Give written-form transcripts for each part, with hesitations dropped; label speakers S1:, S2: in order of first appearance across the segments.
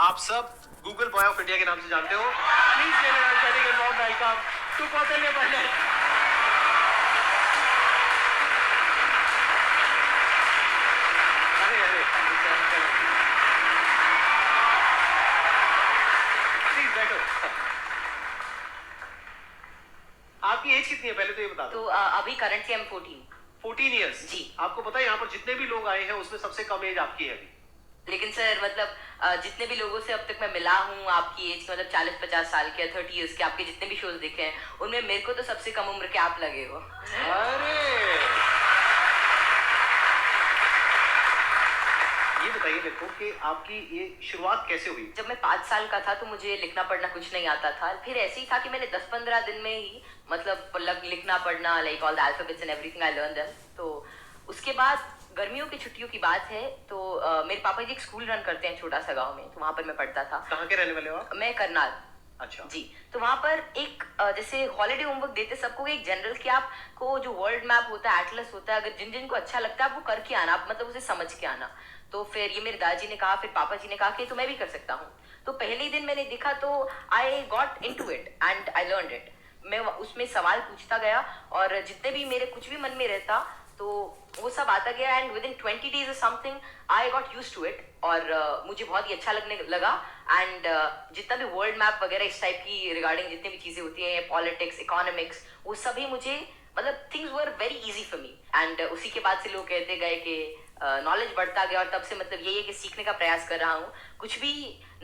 S1: आप सब Google boy of India के नाम से जानते हो। प्लीज वेलकम टू कौशल्य पंडित। अरे अरे प्लीज बैठो। आपकी एज कितनी है पहले तो ये बता दो।
S2: तो अभी करंटली आई एम
S1: 14 ईयर्स
S2: जी।
S1: आपको पता है यहाँ पर जितने भी लोग आए हैं उसमें सबसे कम एज आपकी है अभी।
S2: लेकिन सर मतलब जितने भी लोगों से अब तक मैं मिला हूँ आपकी एज के मतलब 40-50 साल के 30 इयर्स के आपके जितने भी शोज देखे हैं उनमें मेरे को तो सबसे कम उम्र के आप लगे हो।
S1: अरे ये बताइए मेरे को कि आपकी ये शुरुआत कैसे हुई।
S2: जब मैं 5 साल का था तो मुझे लिखना पढ़ना कुछ नहीं आता था। फिर ऐसे ही था कि मैंने 10-15 दिन में ही मतलब लिखना पढ़ना like all the alphabets and everything I learn them. तो उसके बाद गर्मियों की छुट्टियों की बात है तो मेरे पापा जी एक स्कूल रन करते हैं छोटा सा गांव में, तो वहां पर मैं पढ़ता था।
S1: कहाँ के रहने वाले हो आप?
S2: मैं करनाल।
S1: अच्छा
S2: जी। तो वहां पर एक जैसे हॉलिडे होमवर्क देते सबको एक जनरल कि आपको जो वर्ल्ड मैप होता है एटलस होता है अगर जिन जिन को अच्छा लगता है आप वो करके आना, आप मतलब उसे समझ के आना। तो फिर ये मेरे दादाजी ने कहा, फिर पापा जी ने कहा कि तो मैं भी कर सकता हूँ। तो पहले ही दिन मैंने देखा तो I got into it and I learned it. मैं उसमें सवाल पूछता गया और जितने भी मेरे कुछ भी मन में रहता तो वो सब आता गया and within 20 days something I got used to it और मुझे बहुत ही अच्छा लगने लगा। एंड जितना भी वर्ल्ड मैप वगैरह इस टाइप की रिगार्डिंग जितनी भी चीजें होती हैं पॉलिटिक्स इकोनॉमिक्स वो सभी मुझे मतलब things were very easy for me. And उसी के बाद से लोग कहते गए कि नॉलेज बढ़ता गया और तब से मतलब यही है कि सीखने का प्रयास कर रहा हूँ। कुछ भी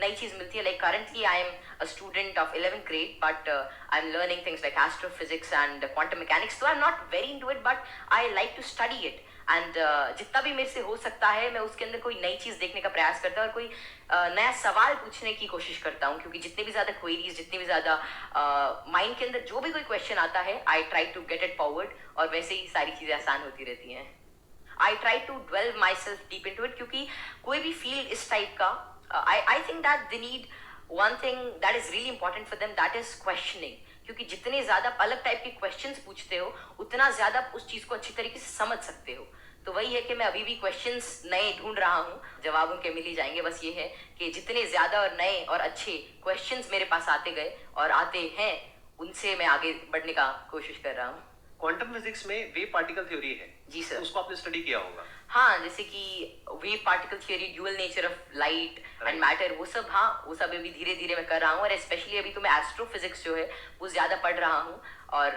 S2: नई चीज मिलती है like currently I am a student of 11th grade but I am learning things like astrophysics and quantum mechanics. तो I am not very into it but I like to study it and जितना भी मेरे से हो सकता है मैं उसके अंदर कोई नई चीज देखने का प्रयास करता हूँ और कोई नया सवाल पूछने की कोशिश करता हूँ। क्योंकि जितने भी ज्यादा क्वेरीज जितनी भी ज्यादा माइंड के अंदर जो भी कोई क्वेश्चन आता है I try to get it forward और वैसे ही सारी चीजें आसान होती रहती हैं। I try to dwell myself deep into it क्योंकि कोई भी फील्ड इस टाइप का I think that they need one thing that is really important for them, that is questioning। क्योंकि जितने ज्यादा अलग टाइप के क्वेश्चंस पूछते हो उतना ज्यादा उस चीज को अच्छी तरीके से समझ सकते हो। तो वही है कि मैं अभी भी क्वेश्चंस नए ढूंढ रहा हूँ, जवाब उनके मिल ही जाएंगे। बस ये है कि जितने ज्यादा और नए और अच्छे क्वेश्चंस मेरे पास आते गए और आते हैं उनसे मैं आगे बढ़ने का कोशिश कर रहा हूँ।
S1: क्वांटम फिजिक्स में वेव पार्टिकल थ्योरी है।
S2: जी सर।
S1: उसको आपने स्टडी किया होगा।
S2: हाँ, जैसे कि wave particle theory, dual nature of light and matter, वो सब हाँ वो सब अभी धीरे धीरे मैं कर रहा हूँ। और स्पेशली अभी तो मैं एस्ट्रोफिजिक्स जो है वो ज्यादा पढ़ रहा हूँ। और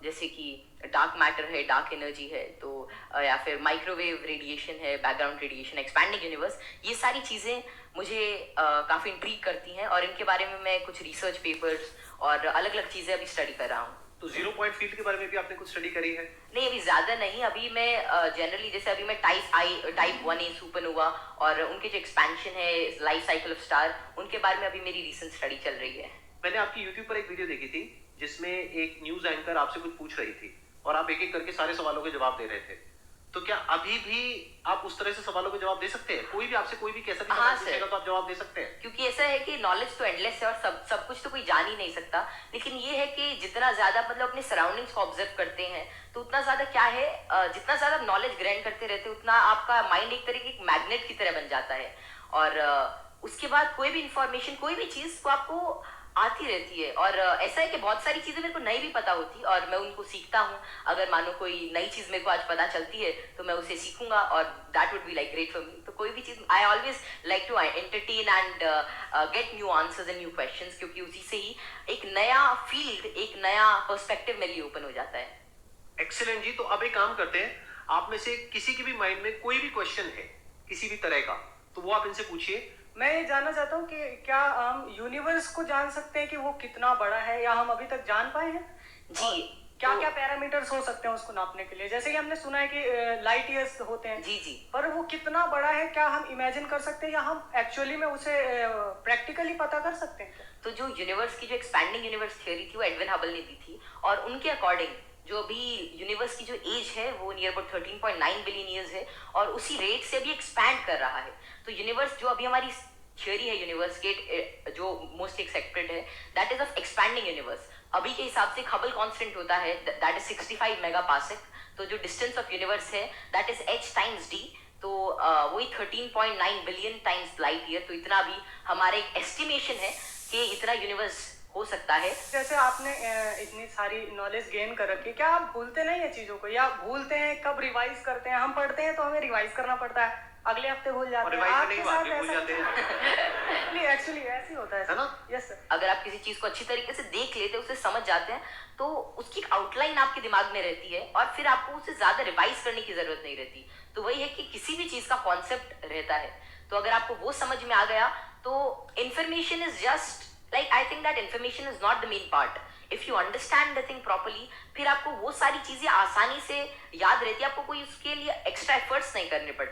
S2: जैसे कि डार्क मैटर है, डार्क एनर्जी है, तो या फिर माइक्रोवेव रेडिएशन है, बैकग्राउंड रेडिएशन, एक्सपैंडिंग यूनिवर्स, ये सारी चीजें मुझे काफी इंट्रीग करती हैं और इनके बारे में मैं कुछ रिसर्च पेपर्स और अलग अलग चीजें अभी स्टडी कर रहा हूँ।
S1: तो जीरो पॉइंट फील्ड के बारे में भी आपने कुछ स्टडी करी है?
S2: नहीं, अभी ज्यादा नहीं। अभी मैं जनरली जैसे अभी मैं टाइप 1A सुपरनोवा और उनके जो एक्सपेंशन है लाइफ साइकिल ऑफ स्टार, उनके बारे में अभी मेरी रिसेंट स्टडी चल रही है।
S1: मैंने आपकी यूट्यूब पर एक वीडियो देखी थी जिसमें एक न्यूज एंकर आपसे कुछ पूछ रही थी और आप एक एक करके सारे सवालों के जवाब दे रहे थे। तो क्या अभी भी आप उस तरह से सवालों के जवाब दे सकते हैं? कोई भी आपसे कोई भी कैसा भी सवाल पूछेगा तो आप जवाब दे सकते हैं?
S2: क्योंकि ऐसा है कि नॉलेज तो एंडलेस है और सब कुछ तो कोई जान ही नहीं सकता। लेकिन ये है कि जितना ज्यादा मतलब अपने सराउंडिंग्स को ऑब्जर्व करते हैं तो उतना ज्यादा क्या है, जितना ज्यादा नॉलेज ग्रहण करते रहते हैं उतना आपका माइंड एक तरह की मैग्नेट की तरह बन जाता है। और उसके बाद कोई भी इंफॉर्मेशन कोई भी चीज को आपको आती रहती है। और ऐसा है कि बहुत सारी चीजें मेरे को नहीं भी पता होती और मैं उनको सीखता हूँ। अगर मानो कोई नई चीज मेरे को आज पता चलती है तो मैं उसे सीखूंगा और that would be like great for me. तो कोई भी चीज I always like to entertain and get new answers and new questions, क्योंकि उसी से ही एक नया फील्ड, एक नया पर्सपेक्टिव मेरे लिए ओपन हो जाता है।
S1: एक्सीलेंट जी। तो अब एक काम करते हैं, आप में से किसी के भी माइंड में कोई भी क्वेश्चन है किसी भी तरह का तो वो आप इनसे पूछिए।
S3: मैं ये जानना चाहता हूँ कि क्या हम यूनिवर्स को जान सकते हैं कि वो कितना बड़ा है या हम अभी तक जान पाए हैं?
S2: जी।
S3: क्या क्या पैरामीटर्स हो सकते हैं उसको नापने के लिए? जैसे कि हमने सुना है कि लाइट ईयर्स होते हैं।
S2: जी जी।
S3: पर वो कितना बड़ा है, क्या हम इमेजिन कर सकते हैं या हम एक्चुअली में उसे प्रैक्टिकली पता कर सकते हैं?
S2: तो जो यूनिवर्स की जो एक्सपैंडिंग यूनिवर्स थ्योरी थी वो एडविन हबल ने दी थी और उनके अकॉर्डिंग जो अभी यूनिवर्स की जो एज है वो नियर अबाउट 13.9 बिलियन ईयर्स है और उसी रेट से अभी एक्सपैंड कर रहा है। तो यूनिवर्स जो अभी हमारी थ्योरी है यूनिवर्स के जो मोस्ट एक्सेप्टेड है that is of expanding universe. अभी के हिसाब से हबल कांस्टेंट होता है दैट इज 65 मेगापास्कल। तो जो डिस्टेंस ऑफ यूनिवर्स है that is h times d। तो वही 13.9 बिलियन टाइम्स लाइट ईयर, तो इतना भी हमारा एक एस्टिमेशन है कि इतना यूनिवर्स हो सकता है।
S3: जैसे आपने इतनी सारी नॉलेज गेन कर रखी है, क्या आप भूलते नहीं है चीजों को, या भूलते हैं? कब रिवाइज करते हैं? हम पढ़ते हैं तो हमें रिवाइज करना पड़ता है, अगले हफ्ते भूल जाते हैं। आपके साथ
S1: भूल
S3: ऐसा
S1: जाते हैं
S3: नहीं, एक्चुअली ऐसे ही होता
S1: है ना?
S3: Yes sir.
S2: अगर आप किसी चीज को अच्छी तरीके से देख लेते हैं, उसे समझ जाते हैं, तो उसकी एक आउटलाइन आपके दिमाग में रहती है और फिर आपको उसे ज्यादा रिवाइज करने की जरूरत नहीं रहती। तो वही है कि किसी भी चीज का कॉन्सेप्ट रहता है, तो अगर आपको वो समझ में आ गया तो information is just like, I think that information is not the main part. If you understand the thing properly, फिर आपको वो सारी चीजें आसानी से याद रहती है, आपको कोई उसके लिए एक्स्ट्रा एफर्ट्स नहीं करने पड़ते।